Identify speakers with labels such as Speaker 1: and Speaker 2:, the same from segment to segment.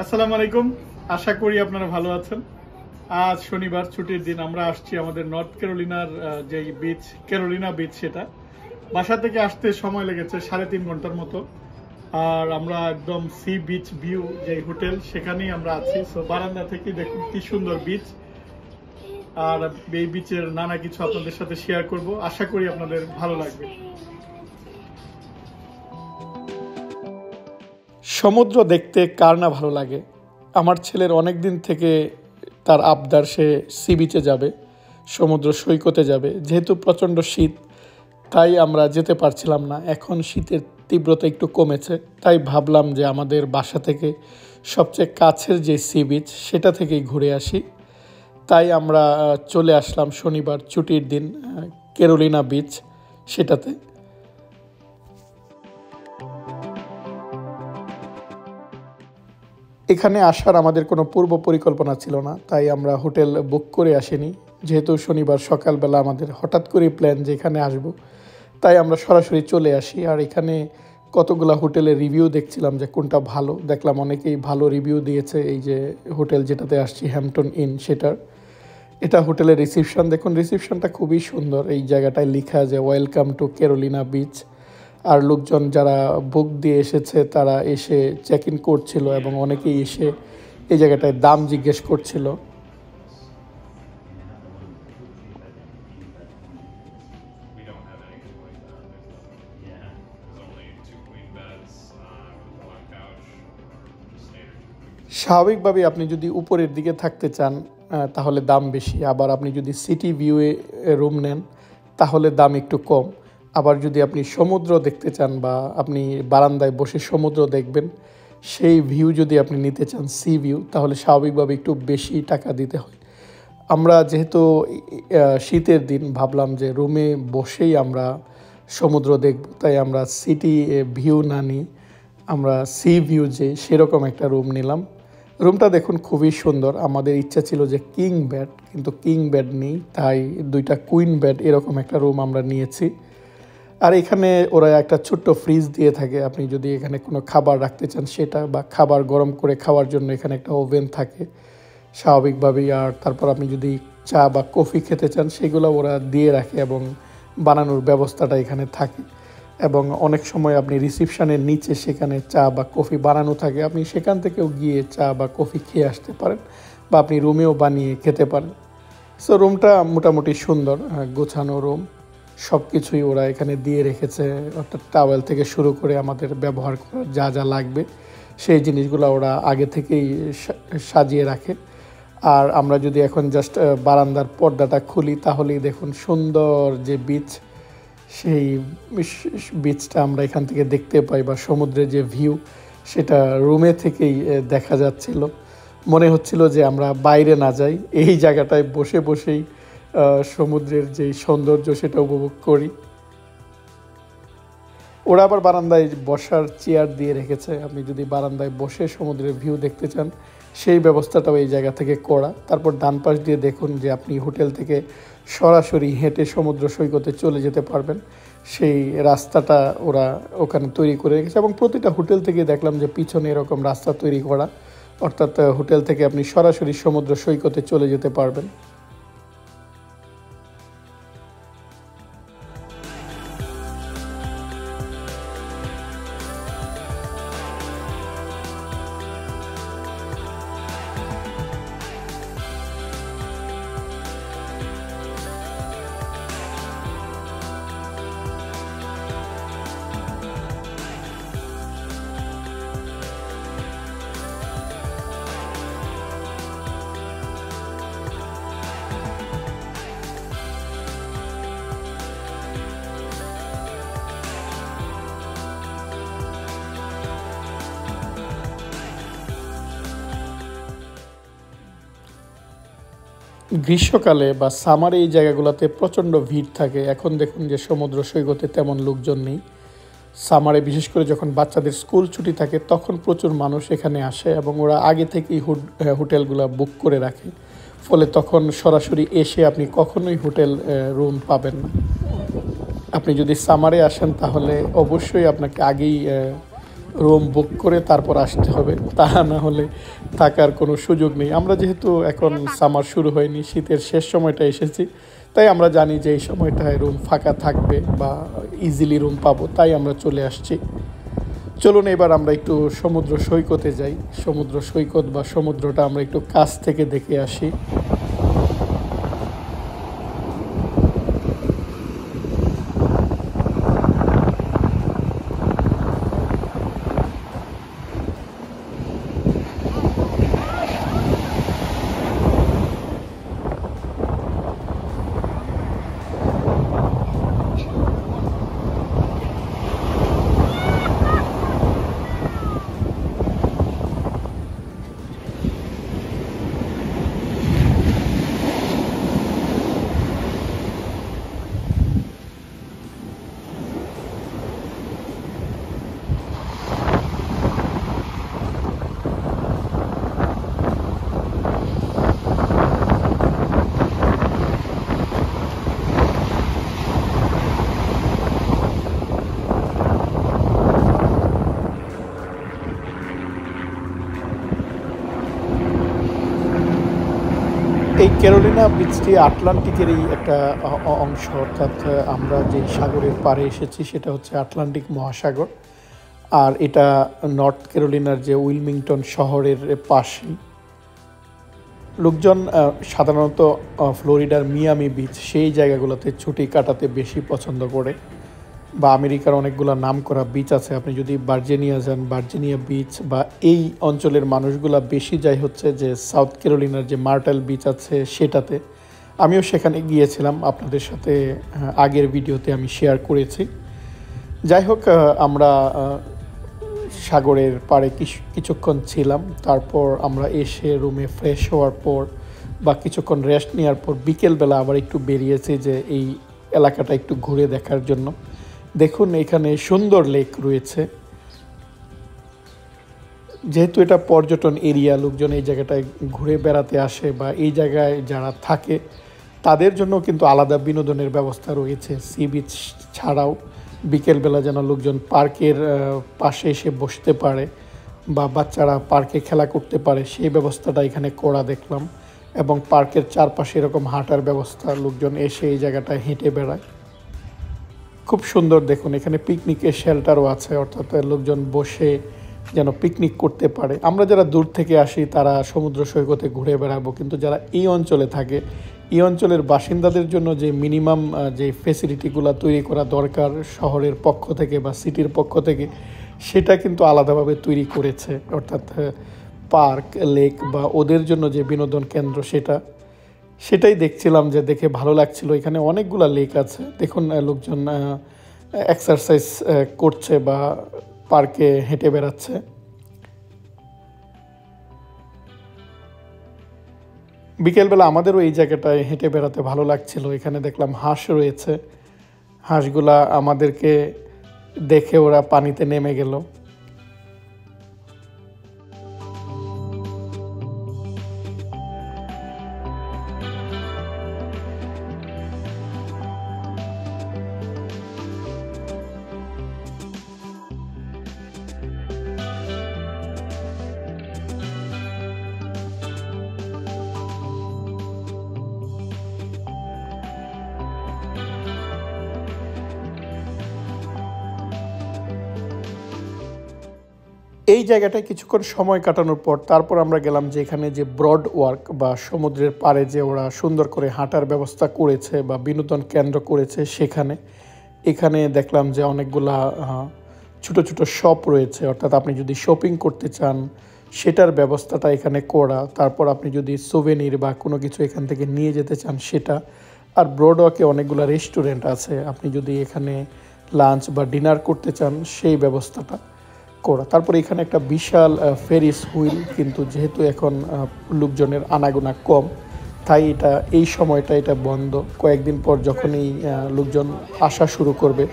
Speaker 1: আসসালামু আলাইকুম। আশা করি আপনারা ভালো আছেন। আজ শনিবার ছুটির দিন আমরা আসছি আমাদের নর্থ ক্যারোলিনার যে বিচ ক্যারোলিনা বিচ সেটা বাসা থেকে আসতে সময় লেগেছে 3.5 ঘন্টার মতো। আর আমরা একদম সি বিচ ভিউ যে হোটেল সেখানেই আমরা আছি। সো বারান্দা থেকে দেখুন কি সুন্দর বিচ। আর এই বিচের নানা কিছু আপনাদের সাথে শেয়ার করব, আশা করি আপনাদের ভালো লাগবে। সমুদ্র দেখতে কার না ভালো লাগে। আমার ছেলের অনেক দিন থেকে তার আবদার, সে সি বিচে যাবে, সমুদ্র সৈকতে যাবে। যেহেতু প্রচণ্ড শীত, তাই আমরা যেতে পারছিলাম না। এখন শীতের তীব্রতা একটু কমেছে, তাই ভাবলাম যে আমাদের বাসা থেকে সবচেয়ে কাছের যে সি বিচ সেটা থেকেই ঘুরে আসি। তাই আমরা চলে আসলাম শনিবার ছুটির দিন ক্যারোলিনা বিচ সেটাতে। এখানে আসার আমাদের কোনো পূর্ব পরিকল্পনা ছিল না, তাই আমরা হোটেল বুক করে আসিনি। যেহেতু শনিবার সকালবেলা আমাদের হঠাৎ করেই প্ল্যান যে এখানে আসবো, তাই আমরা সরাসরি চলে আসি। আর এখানে কতগুলো হোটেলের রিভিউ দেখছিলাম যে কোনটা ভালো। দেখলাম অনেকেই ভালো রিভিউ দিয়েছে। এই যে হোটেল যেটাতে আসছি, হ্যাম্পটন ইন, সেটার এটা হোটেলের রিসিপশন। দেখুন রিসিপশনটা খুবই সুন্দর। এই জায়গাটায় লেখা যে ওয়েলকাম টু ক্যারোলিনা বিচ। আর লোকজন যারা বুক দিয়ে এসেছে তারা এসে চেক ইন করছিল এবং অনেকেই এসে এই জায়গাটায় দাম জিজ্ঞেস করছিল। স্বাভাবিকভাবে আপনি যদি উপরের দিকে থাকতে চান তাহলে দাম বেশি। আবার আপনি যদি সিটি ভিউয়ে রুম নেন তাহলে দাম একটু কম। আবার যদি আপনি সমুদ্র দেখতে চান বা আপনি বারান্দায় বসে সমুদ্র দেখবেন, সেই ভিউ যদি আপনি নিতে চান, সি ভিউ, তাহলে স্বাভাবিকভাবে একটু বেশি টাকা দিতে হয়। আমরা যেহেতু শীতের দিন ভাবলাম যে রুমে বসেই আমরা সমুদ্র দেখব, তাই আমরা সিটি ভিউ না নিই, আমরা সি ভিউ যে সেরকম একটা রুম নিলাম। রুমটা দেখুন খুবই সুন্দর। আমাদের ইচ্ছা ছিল যে কিং বেড, কিন্তু কিং বেড নেই, তাই 2টা কুইন বেড এরকম একটা রুম আমরা নিয়েছি। আর এখানে ওরা একটা ছোট্ট ফ্রিজ দিয়ে থাকে, আপনি যদি এখানে কোনো খাবার রাখতে চান সেটা, বা খাবার গরম করে খাওয়ার জন্য এখানে একটা ওভেন থাকে স্বাভাবিকভাবেই। আর তারপর আপনি যদি চা বা কফি খেতে চান সেগুলো ওরা দিয়ে রাখে এবং বানানোর ব্যবস্থাটা এখানে থাকে। এবং অনেক সময় আপনি রিসিপশনের নিচে সেখানে চা বা কফি বানানো থাকে, আপনি সেখান থেকেও গিয়ে চা বা কফি খেয়ে আসতে পারেন, বা আপনি রুমেও বানিয়ে খেতে পারেন। সো রুমটা মোটামুটি সুন্দর, গোছানো রুম। সব কিছুই ওরা এখানে দিয়ে রেখেছে, অর্থাৎ টাওয়েল থেকে শুরু করে আমাদের ব্যবহার করার যা যা লাগবে সেই জিনিসগুলো ওরা আগে থেকেই সাজিয়ে রাখে। আর আমরা যদি এখন জাস্ট বারান্দার পর্দাটা খুলি তাহলেই দেখুন সুন্দর যে বিচ, সেই বিচটা আমরা এখান থেকে দেখতে পাই, বা সমুদ্রের যে ভিউ সেটা রুমে থেকেই দেখা যাচ্ছিল। মনে হচ্ছিল যে আমরা বাইরে না যাই, এই জায়গাটায় বসে বসেই সমুদ্রের যে সৌন্দর্য সেটা উপভোগ করি। ওরা আবার বারান্দায় বসার চেয়ার দিয়ে রেখেছে, আপনি যদি বারান্দায় বসে সমুদ্রের ভিউ দেখতে চান সেই ব্যবস্থাটাও এই জায়গা থেকে করা। তারপর ডান পাশ দিয়ে দেখুন যে আপনি হোটেল থেকে সরাসরি হেঁটে সমুদ্র সৈকতে চলে যেতে পারবেন, সেই রাস্তাটা ওরা ওখানে তৈরি করে রেখেছে। এবং প্রতিটা হোটেল থেকে দেখলাম যে পিছনে এরকম রাস্তা তৈরি করা, অর্থাৎ হোটেল থেকে আপনি সরাসরি সমুদ্র সৈকতে চলে যেতে পারবেন। গ্রীষ্মকালে বা সামারে এই জায়গাগুলোতে প্রচণ্ড ভিড় থাকে। এখন দেখুন যে সমুদ্র সৈকতে তেমন লোকজন নেই। সামারে বিশেষ করে যখন বাচ্চাদের স্কুল ছুটি থাকে তখন প্রচুর মানুষ এখানে আসে এবং ওরা আগে থেকেই হোটেলগুলো বুক করে রাখে, ফলে তখন সরাসরি এসে আপনি কখনোই হোটেল রুম পাবেন না। আপনি যদি সামারে আসেন তাহলে অবশ্যই আপনাকে আগেই রুম বুক করে তারপর আসতে হবে, তা না হলে থাকার কোনো সুযোগ নেই। আমরা যেহেতু এখন সামার শুরু হয়নি, শীতের শেষ সময়টা এসেছি, তাই আমরা জানি যে এই সময়টায় রুম ফাঁকা থাকবে বা ইজিলি রুম পাবো, তাই আমরা চলে আসছি। চলুন এবার আমরা একটু সমুদ্র সৈকতে যাই। সমুদ্র সৈকত বা সমুদ্রটা আমরা একটু কাছ থেকে দেখে আসি। এই ক্যারোলিনা বিচটি আটলান্টিকেরই একটা অংশ, অর্থাৎ আমরা যে সাগরের পাড়ে এসেছি সেটা হচ্ছে আটলান্টিক মহাসাগর। আর এটা নর্থ ক্যারোলিনার যে উইলমিংটন শহরের পাশেই। লোকজন সাধারণত ফ্লোরিডার মিয়ামি বিচ সেই জায়গাগুলোতে ছুটি কাটাতে বেশি পছন্দ করে, বা আমেরিকার অনেকগুলো নাম করা বিচ আছে। আপনি যদি ভার্জিনিয়া যান, ভার্জিনিয়া বিচ, বা এই অঞ্চলের মানুষগুলা বেশি যায় হচ্ছে যে সাউথ ক্যারোলিনার যে মার্টাল বিচ আছে সেটাতে। আমিও সেখানে গিয়েছিলাম, আপনাদের সাথে আগের ভিডিওতে আমি শেয়ার করেছি। যাই হোক, আমরা সাগরের পাড়ে কিছুক্ষণ ছিলাম, তারপর আমরা এসে রুমে ফ্রেশ হওয়ার পর বা কিছুক্ষণ রেস্ট নেওয়ার পর বিকেলবেলা আবার একটু বেরিয়েছি যে এই এলাকাটা একটু ঘুরে দেখার জন্য। দেখুন এখানে সুন্দর লেক রয়েছে। যেহেতু এটা পর্যটন এরিয়া, লোকজন এই জায়গাটায় ঘুরে বেড়াতে আসে বা এই জায়গায় যারা থাকে তাদের জন্য কিন্তু আলাদা বিনোদনের ব্যবস্থা রয়েছে। সি বিচ ছাড়াও বিকেলবেলা যেন লোকজন পার্কের পাশে এসে বসতে পারে বা বাচ্চারা পার্কে খেলা করতে পারে, সেই ব্যবস্থাটা এখানে করা দেখলাম। এবং পার্কের চারপাশে এরকম হাঁটার ব্যবস্থা, লোকজন এসে এই জায়গাটায় হেঁটে বেড়ায়। খুব সুন্দর। দেখুন এখানে পিকনিকের শেল্টারও আছে, অর্থাৎ লোকজন বসে যেন পিকনিক করতে পারে। আমরা যারা দূর থেকে আসি তারা সমুদ্র সৈকতে ঘুরে বেড়াবো, কিন্তু যারা এই অঞ্চলে থাকে, এই অঞ্চলের বাসিন্দাদের জন্য যে মিনিমাম যে ফেসিলিটিগুলো তৈরি করা দরকার শহরের পক্ষ থেকে বা সিটির পক্ষ থেকে, সেটা কিন্তু আলাদাভাবে তৈরি করেছে। অর্থাৎ পার্ক, লেক বা ওদের জন্য যে বিনোদন কেন্দ্র সেটাই দেখছিলাম, যে দেখে ভালো লাগছিল। এখানে অনেকগুলা লেক আছে। দেখুন লোকজন এক্সারসাইজ করছে বা পার্কে হেঁটে বেড়াচ্ছে। বিকেলবেলা আমাদেরও এই জায়গাটায় হেঁটে বেড়াতে ভালো লাগছিল। এখানে দেখলাম হাঁস রয়েছে, হাঁসগুলা আমাদেরকে দেখে ওরা পানিতে নেমে গেল। এই জায়গাটায় কিছুক্ষণ সময় কাটানোর পর তারপর আমরা গেলাম যে এখানে যে ব্রড ওয়ার্ক বা সমুদ্রের পাড়ে যে ওরা সুন্দর করে হাঁটার ব্যবস্থা করেছে বা বিনোদন কেন্দ্র করেছে সেখানে। এখানে দেখলাম যে অনেকগুলা ছোট ছোট শপ রয়েছে, অর্থাৎ আপনি যদি শপিং করতে চান সেটার ব্যবস্থাটা এখানে করা। তারপর আপনি যদি সোভেনির বা কোনো কিছু এখান থেকে নিয়ে যেতে চান সেটা। আর ব্রড ওয়ার্কে অনেকগুলো রেস্টুরেন্ট আছে, আপনি যদি এখানে লাঞ্চ বা ডিনার করতে চান সেই ব্যবস্থাটা করা। তারপর এখানে একটা বিশাল ফেরিস হুইল, কিন্তু যেহেতু এখন লোকজনের আনাগোনা কম তাই এই সময়টা এটা বন্ধ। কয়েকদিন পর যখন এই লোকজন আসা শুরু করবে,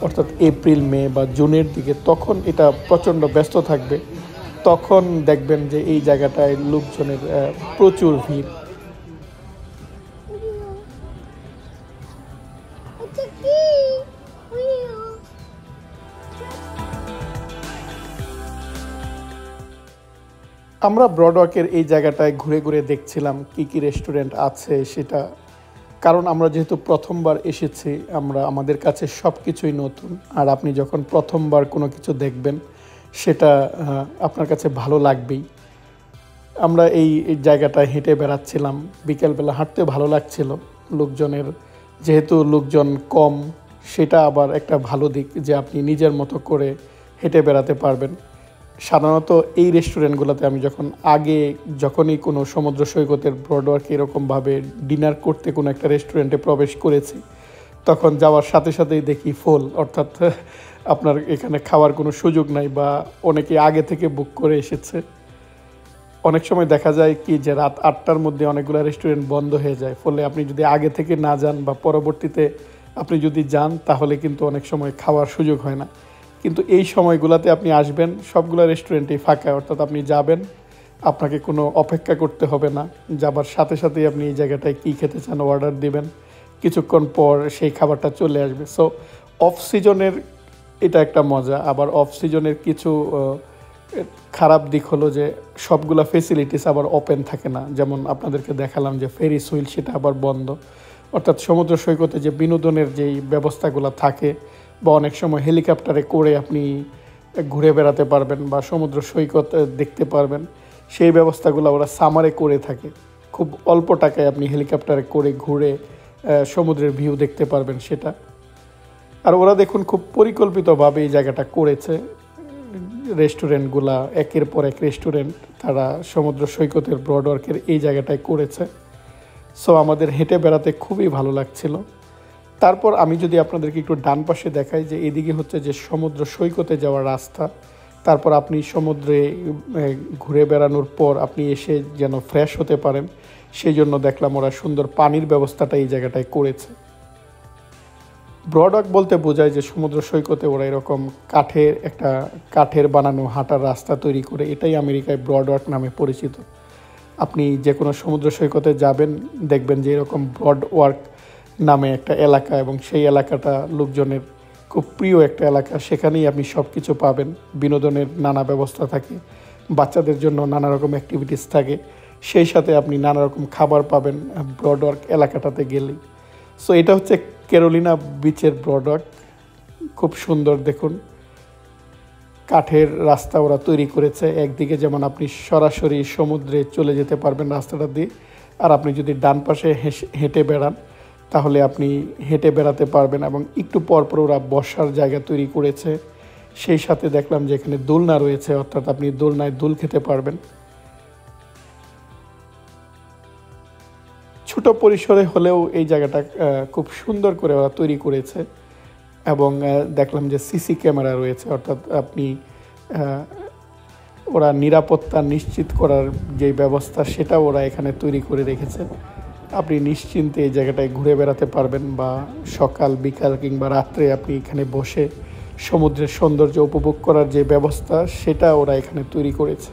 Speaker 1: অর্থাৎ এপ্রিল, মে বা জুনের দিকে, তখন এটা প্রচণ্ড ব্যস্ত থাকবে। তখন দেখবেন যে এই জায়গাটায় লোকজনের প্রচুর ভিড়। আমরা ব্রডওয়াকের এই জায়গাটায় ঘুরে ঘুরে দেখছিলাম কি কি রেস্টুরেন্ট আছে সেটা, কারণ আমরা যেহেতু প্রথমবার এসেছি আমাদের কাছে সব কিছুই নতুন। আর আপনি যখন প্রথমবার কোনো কিছু দেখবেন সেটা আপনার কাছে ভালো লাগবেই। আমরা এই জায়গাটায় হেঁটে বেড়াচ্ছিলাম, বিকেলবেলা হাঁটতে ভালো লাগছিল। লোকজনের যেহেতু লোকজন কম, সেটা আবার একটা ভালো দিক যে আপনি নিজের মতো করে হেঁটে বেড়াতে পারবেন। সাধারণত এই রেস্টুরেন্টগুলোতে আমি যখনই কোনো সমুদ্র সৈকতের ব্রডওয়ার্কে এরকমভাবে ডিনার করতে কোনো একটা রেস্টুরেন্টে প্রবেশ করেছি, তখন যাওয়ার সাথে সাথেই দেখি ফুল, অর্থাৎ আপনার এখানে খাওয়ার কোনো সুযোগ নাই বা অনেকে আগে থেকে বুক করে এসেছে। অনেক সময় দেখা যায় কি যে রাত 8টার মধ্যে অনেকগুলো রেস্টুরেন্ট বন্ধ হয়ে যায়, ফলে আপনি যদি আগে থেকে না যান বা পরবর্তীতে আপনি যদি যান তাহলে কিন্তু অনেক সময় খাওয়ার সুযোগ হয় না। কিন্তু এই সময়গুলোতে আপনি আসবেন, সবগুলো রেস্টুরেন্টেই ফাঁকা, অর্থাৎ আপনি যাবেন, আপনাকে কোনো অপেক্ষা করতে হবে না। যাবার সাথে সাথেই আপনি এই জায়গাটায় কী খেতে চান অর্ডার দিবেন, কিছুক্ষণ পর সেই খাবারটা চলে আসবে। সো অফ সিজনের এটা একটা মজা। আবার অফ সিজনের কিছু খারাপ দিক হলো যে সবগুলা ফেসিলিটিস আবার ওপেন থাকে না। যেমন আপনাদেরকে দেখালাম যে ফেরিস হুইল, সেটা আবার বন্ধ। অর্থাৎ সমুদ্র সৈকতে যে বিনোদনের যেই ব্যবস্থাগুলো থাকে, বা অনেক সময় হেলিকপ্টারে করে আপনি ঘুরে বেড়াতে পারবেন বা সমুদ্র সৈকত দেখতে পারবেন, সেই ব্যবস্থাগুলো ওরা সামারে করে থাকে। খুব অল্প টাকায় আপনি হেলিকপ্টারে করে ঘুরে সমুদ্রের ভিউ দেখতে পারবেন সেটা। আর ওরা দেখুন খুব পরিকল্পিতভাবে এই জায়গাটা করেছে। রেস্টুরেন্টগুলা একের পর এক রেস্টুরেন্ট তারা সমুদ্র সৈকতের ব্রডওয়ার্কের এই জায়গাটায় করেছে। সো আমাদের হেঁটে বেড়াতে খুবই ভালো লাগছিল। তারপর আমি যদি আপনাদেরকে একটু ডান পাশে দেখাই, যে এদিকে হচ্ছে যে সমুদ্র সৈকতে যাওয়ার রাস্তা। তারপর আপনি সমুদ্রে ঘুরে বেড়ানোর পর আপনি এসে যেন ফ্রেশ হতে পারেন, সেই জন্য দেখলাম ওরা সুন্দর পানির ব্যবস্থাটা এই জায়গাটায় করেছে। ব্রডওয়াক বলতে বোঝায় যে সমুদ্র সৈকতে ওরা এরকম কাঠের বানানো হাঁটার রাস্তা তৈরি করে, এটাই আমেরিকায় ব্রডওয়াক নামে পরিচিত। আপনি যে কোনো সমুদ্র সৈকতে যাবেন, দেখবেন যে এরকম ব্রডওয়াক নামে একটা এলাকা, এবং সেই এলাকাটা লোকজনের খুব প্রিয় একটা এলাকা। সেখানেই আপনি সব কিছু পাবেন, বিনোদনের নানা ব্যবস্থা থাকে, বাচ্চাদের জন্য নানা রকম অ্যাক্টিভিটিস থাকে, সেই সাথে আপনি নানা রকম খাবার পাবেন ব্রডওয়াক এলাকাটাতে গেলেই। সো এটা হচ্ছে ক্যারোলিনা বিচের ব্রডওয়াক। খুব সুন্দর, দেখুন কাঠের রাস্তা ওরা তৈরি করেছে। একদিকে যেমন আপনি সরাসরি সমুদ্রে চলে যেতে পারবেন রাস্তাটা দিয়ে, আর আপনি যদি ডান পাশে হেঁটে বেড়ান তাহলে আপনি হেঁটে বেড়াতে পারবেন। এবং একটু পরপর ওরা বসার জায়গা তৈরি করেছে, সেই সাথে দেখলাম যে এখানে দোলনা রয়েছে, অর্থাৎ আপনি দোলনায় দোল খেতে পারবেন। ছোট পরিসরে হলেও এই জায়গাটা খুব সুন্দর করে ওরা তৈরি করেছে। এবং দেখলাম যে সিসি ক্যামেরা রয়েছে, অর্থাৎ আপনি ওরা নিরাপত্তা নিশ্চিত করার যে ব্যবস্থা সেটা ওরা এখানে তৈরি করে রেখেছে। আপনি নিশ্চিন্তে এই জায়গাটায় ঘুরে বেড়াতে পারবেন, বা সকাল বিকাল কিংবা রাত্রে আপনি এখানে বসে সমুদ্রের সৌন্দর্য উপভোগ করার যে ব্যবস্থা সেটা ওরা এখানে তৈরি করেছে।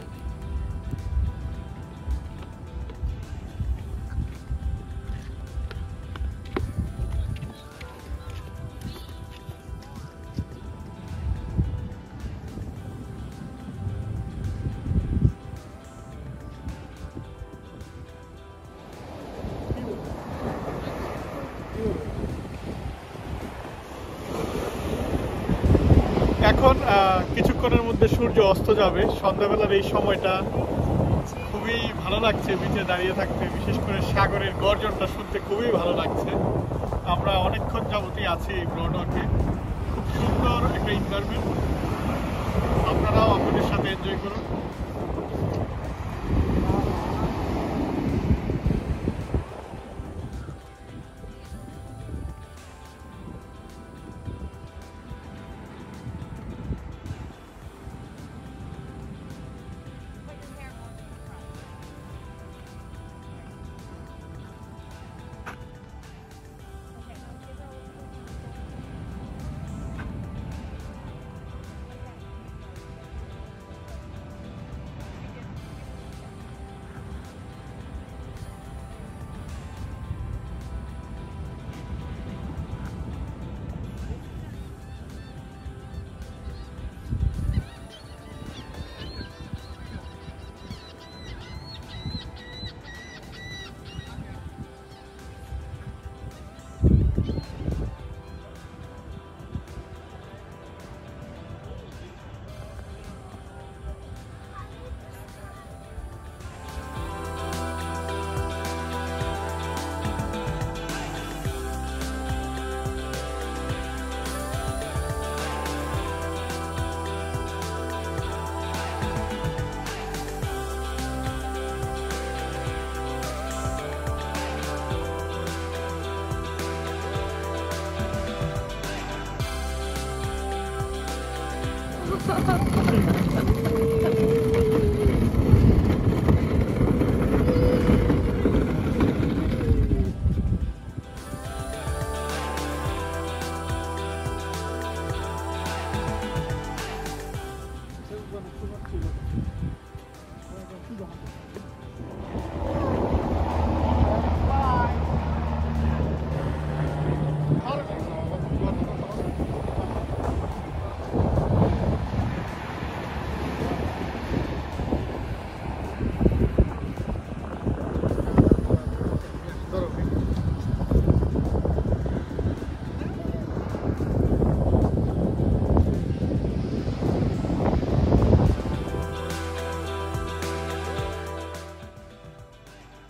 Speaker 1: এখন কিছুক্ষণের মধ্যে সূর্য অস্ত যাবে। সন্ধ্যাবেলার এই সময়টা খুবই ভালো লাগছে বিচে দাঁড়িয়ে থাকতে, বিশেষ করে সাগরের গর্জনটা শুনতে খুবই ভালো লাগছে। আমরা অনেকক্ষণ যাবতই আছি এই ব্রডওয়াকে। খুব সুন্দর একটা এনভায়রনমেন্ট, আপনারাও আপনাদের সাথে এনজয় করুন।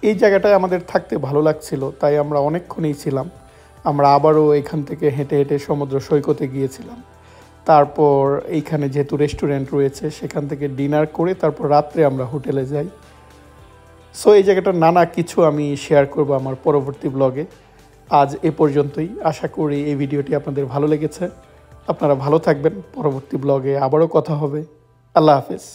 Speaker 1: এই জায়গাটায় আমাদের থাকতে ভালো লাগছিল, তাই আমরা অনেকক্ষণই ছিলাম। আমরা আবারও এখান থেকে হেঁটে হেঁটে সমুদ্র সৈকতে গিয়েছিলাম। তারপর এইখানে যেহেতু রেস্টুরেন্ট রয়েছে, সেখান থেকে ডিনার করে তারপর রাত্রে আমরা হোটেলে যাই। সো এই জায়গাটার নানা কিছু আমি শেয়ার করব আমার পরবর্তী ব্লগে। আজ এ পর্যন্তই। আশা করি এই ভিডিওটি আপনাদের ভালো লেগেছে। আপনারা ভালো থাকবেন। পরবর্তী ব্লগে আবারও কথা হবে। আল্লাহ হাফেজ।